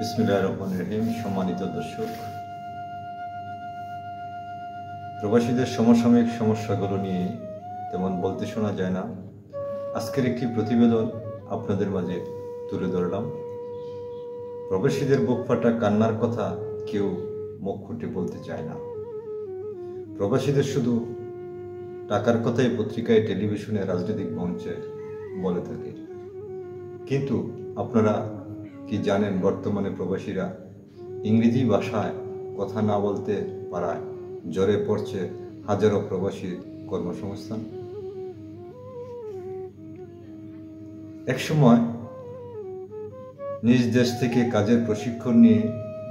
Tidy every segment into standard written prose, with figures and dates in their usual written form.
বিসমিল্লাহির রহমানির রহিম। সম্মানিত দর্শক, প্রবাসীদের সমসাময়িক সমস্যাগুলো নিয়ে তেমন বলতে শোনা যায় না। আজকের একটি প্রতিবেদন আপনাদের মাঝে তুলে ধরলাম। প্রবাসীদের বুক ফাটা কান্নার কথা কেউ মুখ ফুটে বলতে চায় না। প্রবাসীদের শুধু টাকার কথাই পত্রিকায়, টেলিভিশনে, রাজনৈতিক মঞ্চে বলে থাকে। কিন্তু আপনারা কি জানেন, বর্তমানে প্রবাসীরা ইংরেজি ভাষায় কথা না বলতে পারায় জ্বরে পড়ছে হাজারো প্রবাসীর কর্মসংস্থান। একসময় নিজ দেশ থেকে কাজের প্রশিক্ষণ নিয়ে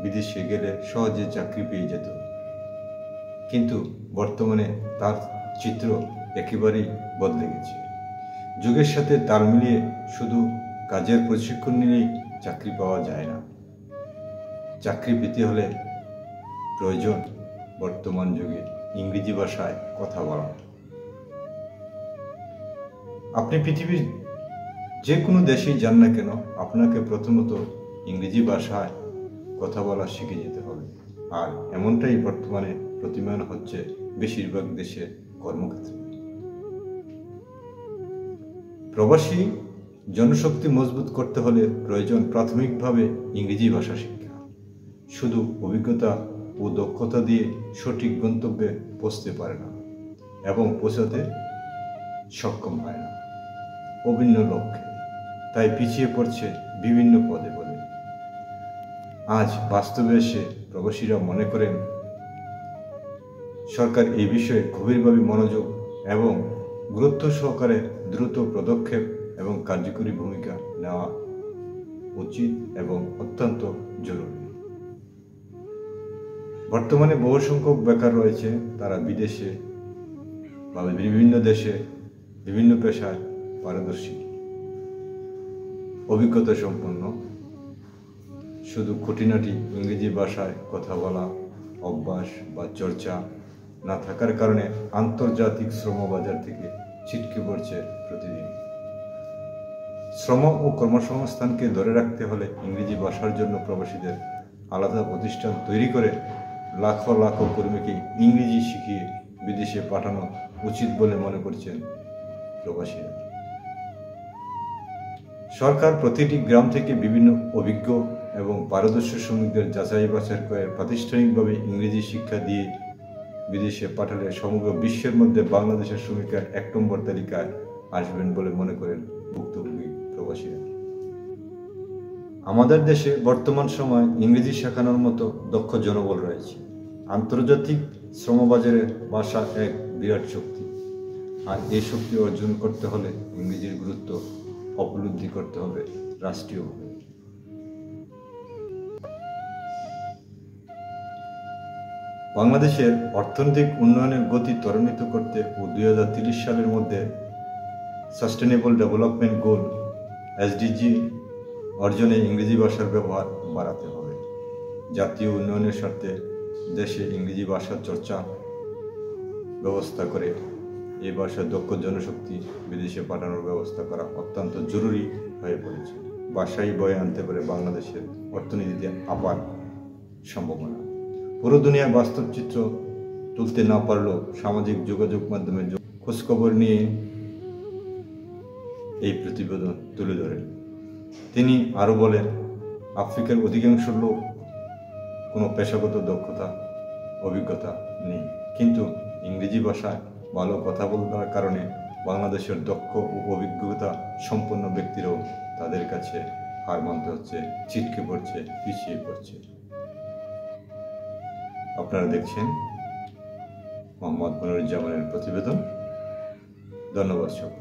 বিদেশে গেলে সহজে চাকরি পেয়ে যেত, কিন্তু বর্তমানে তার চিত্র একেবারেই বদলে গেছে। যুগের সাথে তাল মিলিয়ে শুধু কাজের প্রশিক্ষণ নিলেই চাকরি পাওয়া যায় না। চাকরি পেতে হলে প্রয়োজন বর্তমান যুগে ইংরেজি ভাষায় কথা বলা। আপনি পৃথিবীর যে কোনো দেশেই যান না কেন, আপনাকে প্রথমত ইংরেজি ভাষায় কথা বলা শিখে যেতে হবে। আর এমনটাই বর্তমানে প্রতিমান হচ্ছে বেশিরভাগ দেশে কর্মক্ষেত্রে। প্রবাসী জনশক্তি মজবুত করতে হলে প্রয়োজন প্রাথমিকভাবে ইংরেজি ভাষা শিক্ষা। শুধু অভিজ্ঞতা ও দক্ষতা দিয়ে সঠিক গন্তব্যে পৌঁছতে পারে না এবং পৌঁছাতে সক্ষম হয় না অভিন্ন লক্ষ্যে, তাই পিছিয়ে পড়ছে বিভিন্ন পদে পদে। আজ বাস্তবে এসে প্রবাসীরা মনে করেন সরকার এই বিষয়ে গভীরভাবে মনোযোগ এবং গুরুত্ব সহকারে দ্রুত পদক্ষেপ এবং কার্যকরী ভূমিকা নেওয়া উচিত এবং অত্যন্ত জরুরি। বর্তমানে বহু সংখ্যক বেকার রয়েছে, তারা বিদেশে বা বিভিন্ন দেশে বিভিন্ন পেশায় পারদর্শী, অভিজ্ঞতা সম্পন্ন, শুধু খুঁটিনাটি ইংরেজি ভাষায় কথা বলা অভ্যাস বা চর্চা না থাকার কারণে আন্তর্জাতিক শ্রমবাজার থেকে ছিটকে পড়ছে প্রতিদিন। শ্রম ও কর্মসংস্থানকে ধরে রাখতে হলে ইংরেজি ভাষার জন্য প্রবাসীদের আলাদা প্রতিষ্ঠান তৈরি করে লাখো লাখো কর্মীকে ইংরেজি শিখিয়ে বিদেশে পাঠানো উচিত বলে মনে করছেন প্রবাসীরা। সরকার প্রতিটি গ্রাম থেকে বিভিন্ন অভিজ্ঞ এবং পারদর্শী শ্রমিকদের যাচাই বাছাই করে প্রাতিষ্ঠানিকভাবে ইংরেজি শিক্ষা দিয়ে বিদেশে পাঠালে সমগ্র বিশ্বের মধ্যে বাংলাদেশের শ্রমিকরা ১ নম্বর তালিকায় আসবেন বলে মনে করেন ভুক্তভোগী প্রবাসীরা। আমাদের দেশে বর্তমান সময়ে ইংরেজি শেখানোর মতো দক্ষ জনবল রয়েছে। আন্তর্জাতিক শ্রমবাজারে ভাষা এক বিরাট শক্তি, আর এই শক্তি অর্জন করতে হলে ইংরেজির গুরুত্ব উপলব্ধি করতে হবে রাষ্ট্রীয়ভাবে। বাংলাদেশের অর্থনৈতিক উন্নয়নের গতি ত্বরান্বিত করতে ও ২০৩০ সালের মধ্যে সাস্টেনেবল ডেভেলপমেন্ট গোল এসডিজি অর্জনে ইংরেজি ভাষার ব্যবহার বাড়াতে হবে। জাতীয় উন্নয়নের স্বার্থে দেশে ইংরেজি ভাষার চর্চা ব্যবস্থা করে এই ভাষার দক্ষ জনশক্তি বিদেশে পাঠানোর ব্যবস্থা করা অত্যন্ত জরুরি হয়ে পড়েছে। ভাষাই বয়ে আনতে পারে বাংলাদেশের অর্থনীতিতে আপার সম্ভাবনা। পুরো দুনিয়ার বাস্তব চিত্র তুলতে না পারলেও সামাজিক যোগাযোগ মাধ্যমে খোঁজখবর নিয়ে এই প্রতিবেদন তুলে ধরেন। তিনি আরও বলেন, আফ্রিকার অধিকাংশ লোক কোনো পেশাগত দক্ষতা অভিজ্ঞতা নেই, কিন্তু ইংরেজি ভাষায় ভালো কথা বলার কারণে বাংলাদেশের দক্ষ ও অভিজ্ঞতা সম্পন্ন ব্যক্তিরাও তাদের কাছে হার মানতে হচ্ছে, ছিটকে পড়ছে, পিছিয়ে পড়ছে। আপনারা দেখছেন মোহাম্মদ মনিরুজ্জামানের প্রতিবেদন। ধন্যবাদ সব।